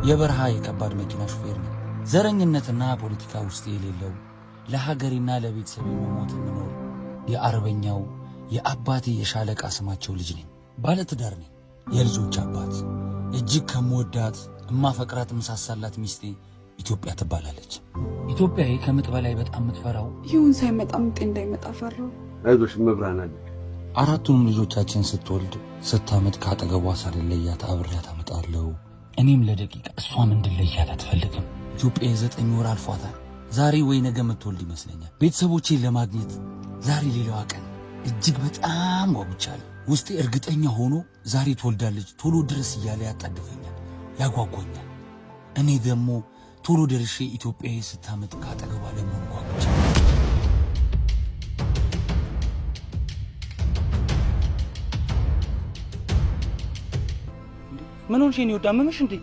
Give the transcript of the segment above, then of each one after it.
የበረሃ የከባድ መኪና ሹፌር ነኝ። ዘረኝነትና ፖለቲካ ውስጥ የሌለው ለሀገሬና ለቤተሰቤ መሞት የምኖር የአርበኛው የአባቴ የሻለቃ ስማቸው ልጅ ነኝ። ባለትዳር ነኝ፣ የልጆች አባት። እጅግ ከምወዳት እማፈቅራት ምሳሳላት ሚስቴ ኢትዮጵያ ትባላለች። ኢትዮጵያዬ ከምጥ በላይ በጣም የምትፈራው ይሁን ሳይመጣ ምጤ እንዳይመጣ ፈራው። አይዞሽ መብራን አለ። አራቱንም ልጆቻችን ስትወልድ ስታመጥ ካጠገቧ ሳልለያት አብሬያት አመጣለሁ። እኔም ለደቂቃ እሷም እንድለያት አትፈልግም። ኢትዮጵያ 9 ወር አልፏታል። ዛሬ ወይ ነገ የምትወልድ ይመስለኛል። ቤተሰቦቼን ለማግኘት ዛሬ ሌላዋ ቀን እጅግ በጣም ጓጉቻለሁ። ውስጤ እርግጠኛ ሆኖ ዛሬ ትወልዳለች ቶሎ ድረስ እያለ ያጣድፈኛል፣ ያጓጓኛል። እኔ ደግሞ ቶሎ ደርሼ ኢትዮጵያዬ ስታመጥ ካጠገቧ ለመሆን ጓጉቻለሁ። ምን ሆንሽ? እኔ ወዳ መመሽ እንዴ?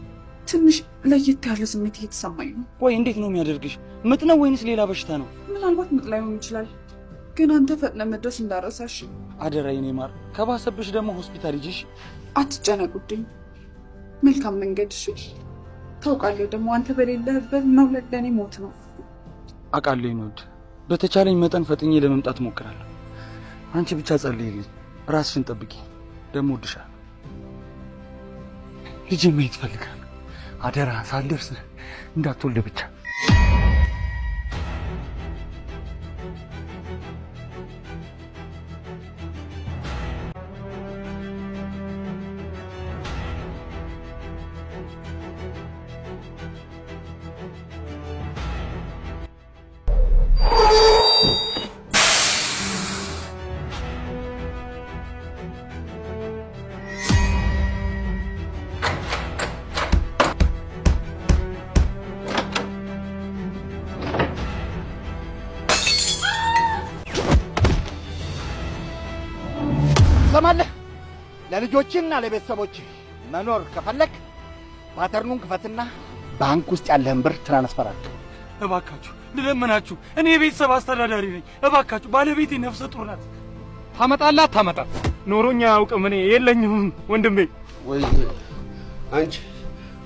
ትንሽ ለየት ያለ ስሜት እየተሰማኝ ነው። ወይ እንዴት ነው የሚያደርግሽ? ምጥ ነው ወይንስ ሌላ በሽታ ነው? ምናልባት ምጥ ላይሆን ይችላል፣ ግን አንተ ፈጥነ መድረስ እንዳረሳሽ አደራ የኔ ማር። ከባሰብሽ ደግሞ ሆስፒታል ሂጂሽ። አትጨነቁብኝ። መልካም መንገድ። እሺ ታውቃለህ፣ ደግሞ አንተ በሌለህበት መውለድ ለኔ ሞት ነው። አውቃለሁ የኔ ወድ። በተቻለኝ መጠን ፈጥኜ ለመምጣት ሞክራለሁ። አንቺ ብቻ ጸልይልኝ፣ ራስሽን ጠብቂ። ደግሞ ወድሻለሁ። ልጄ ማየት እፈልጋለሁ። አደራ ሳልደርስ እንዳትወልድ ብቻ። ሰማለህ? ለልጆችና ለቤተሰቦች መኖር ከፈለክ ፓተርኑን ክፈትና ባንክ ውስጥ ያለህን ብር ትራንስፈር አድርግ። እባካችሁ ልለምናችሁ፣ እኔ የቤተሰብ አስተዳዳሪ ነኝ። እባካችሁ ባለቤቴ ነፍሰ ጡር ናት። ታመጣላት ታመጣ ኖሮኛ አያውቅም። እኔ የለኝም ወንድሜ። ወይ አንቺ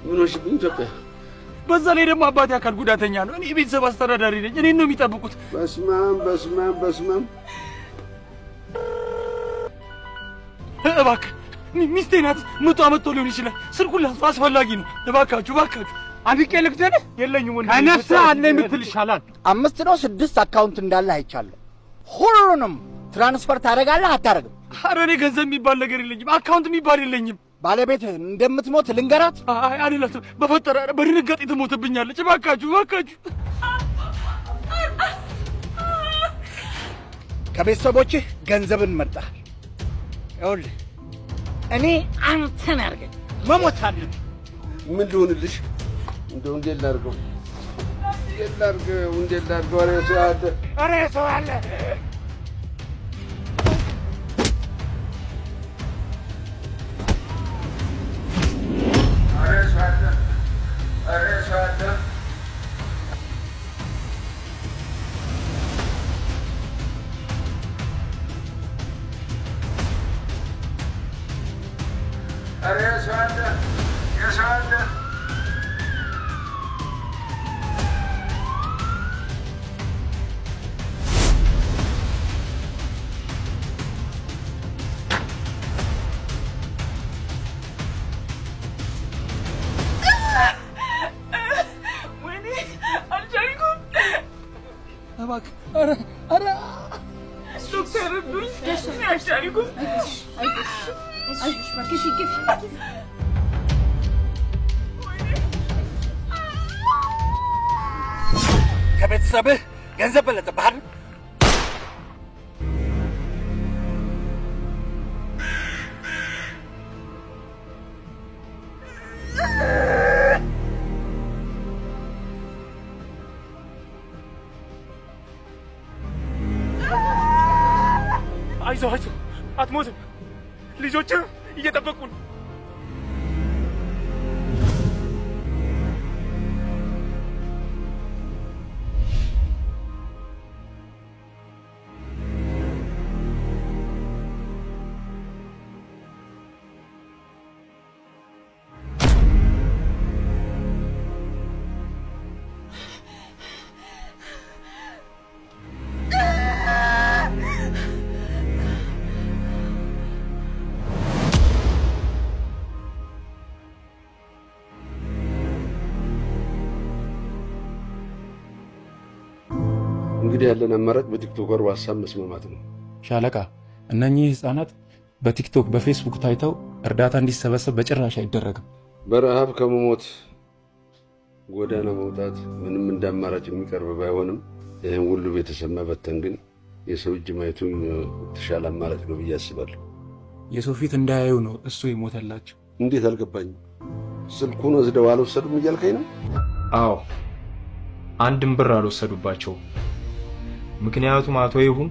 ምን ሆንሽብኝ ኢትዮጵያ? በዛ ላይ ደግሞ አባቴ አካል ጉዳተኛ ነው። እኔ የቤተሰብ አስተዳዳሪ ነኝ። እኔን ነው የሚጠብቁት። በስማም እባክህ ሚስቴ ናት። ምጧ መጥቶ ሊሆን ይችላል። ስልኩን ላንሱ፣ አስፈላጊ ነው። እባካችሁ አንቄ ልግደልህ። የለኝም ወንድሜ። ከነፍስህ አለ የምትል ይሻላል። 5 ነው 6 አካውንት እንዳለ አይቻለሁ። ሁሉንም ትራንስፈር ታደርጋለህ አታደርግም? ኧረ እኔ ገንዘብ የሚባል ነገር የለኝም፣ አካውንት የሚባል የለኝም። ባለቤት እንደምትሞት ልንገራት? አይ አይደለም፣ በፈጠረ በድንጋጤ ትሞትብኛለች። እባካችሁ ከቤተሰቦችህ ገንዘብን መርጠሃል። ይኸውልህ እኔ አንተን አድርገኝ መሞት አለብኝ። ምን ልሆንልሽ? እንደው እንዴት ላድርገው? ኧረ ሰው አለ። ከቤተሰብህ ገንዘብ በለጠብህ። አይዞህ አትሞትም። ልጆችህ እየጠበቁ ነው። እንግዲህ ያለን አማራጭ በቲክቶከር ዋትስአፕ መስማማት ነው። ሻለቃ፣ እነኚህ ህፃናት በቲክቶክ በፌስቡክ ታይተው እርዳታ እንዲሰበሰብ በጭራሽ አይደረግም። በረሃብ ከመሞት ጎዳና መውጣት ምንም እንዳማራጭ የሚቀርብ ባይሆንም ይህን ሁሉ ቤተሰብ መበተን ግን የሰው እጅ ማየቱ የተሻለ አማራጭ ነው ብዬ አስባለሁ። የሰው ፊት እንዳያዩ ነው እሱ የሞተላቸው። እንዴት አልገባኝም። ስልኩን ወስደው አልወሰዱም እያልከኝ ነው? አዎ፣ አንድም ብር አልወሰዱባቸውም። ምክንያቱም አቶ ይሁን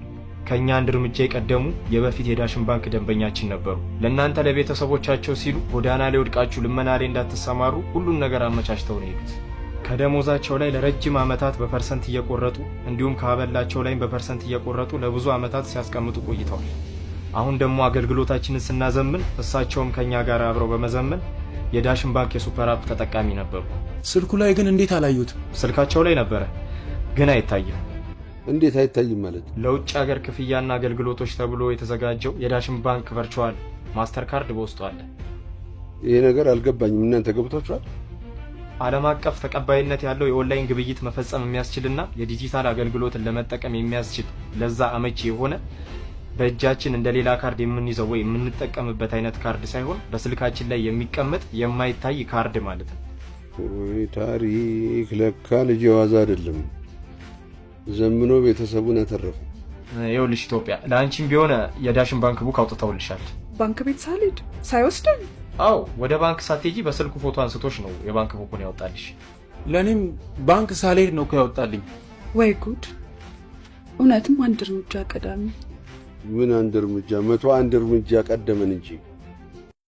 ከኛ አንድ እርምጃ የቀደሙ የበፊት የዳሽን ባንክ ደንበኛችን ነበሩ። ለእናንተ ለቤተሰቦቻቸው ሲሉ ጎዳና ላይ ወድቃችሁ ልመና ላይ እንዳትሰማሩ ሁሉን ነገር አመቻችተው ነው የሄዱት። ከደሞዛቸው ላይ ለረጅም ዓመታት በፐርሰንት እየቆረጡ እንዲሁም ካበላቸው ላይም በፐርሰንት እየቆረጡ ለብዙ ዓመታት ሲያስቀምጡ ቆይተዋል። አሁን ደግሞ አገልግሎታችንን ስናዘምን እሳቸውም ከኛ ጋር አብረው በመዘመን የዳሽን ባንክ የሱፐር አፕ ተጠቃሚ ነበሩ። ስልኩ ላይ ግን እንዴት አላዩትም? ስልካቸው ላይ ነበረ ግን አይታይም። እንዴት አይታይም ማለት? ለውጭ ሀገር ክፍያና አገልግሎቶች ተብሎ የተዘጋጀው የዳሽን ባንክ ቨርቹዋል ማስተር ካርድ በውስጡ አለ። ይሄ ነገር አልገባኝም። እናንተ ገብቷችኋል? ዓለም አቀፍ ተቀባይነት ያለው የኦንላይን ግብይት መፈጸም የሚያስችልና የዲጂታል አገልግሎትን ለመጠቀም የሚያስችል ለዛ አመቺ የሆነ በእጃችን እንደ ሌላ ካርድ የምንይዘው ወይ የምንጠቀምበት አይነት ካርድ ሳይሆን በስልካችን ላይ የሚቀመጥ የማይታይ ካርድ ማለት ነው። ወይ ታሪክ! ለካ ልጅ ዋዛ አይደለም። ዘምኖ ቤተሰቡን ያተረፈ። ይኸውልሽ ኢትዮጵያ፣ ለአንቺም ቢሆን የዳሽን ባንክ ቡክ አውጥተውልሻል። ባንክ ቤት ሳልሄድ ሳይወስደኝ? አዎ፣ ወደ ባንክ ሳትሄጂ በስልኩ ፎቶ አንስቶሽ ነው የባንክ ቡኩን ያወጣልሽ። ለእኔም ባንክ ሳልሄድ ነው ያወጣልኝ። ወይ ጉድ! እውነትም አንድ እርምጃ ቀዳሚ። ምን አንድ እርምጃ? 101 እርምጃ ቀደመን እንጂ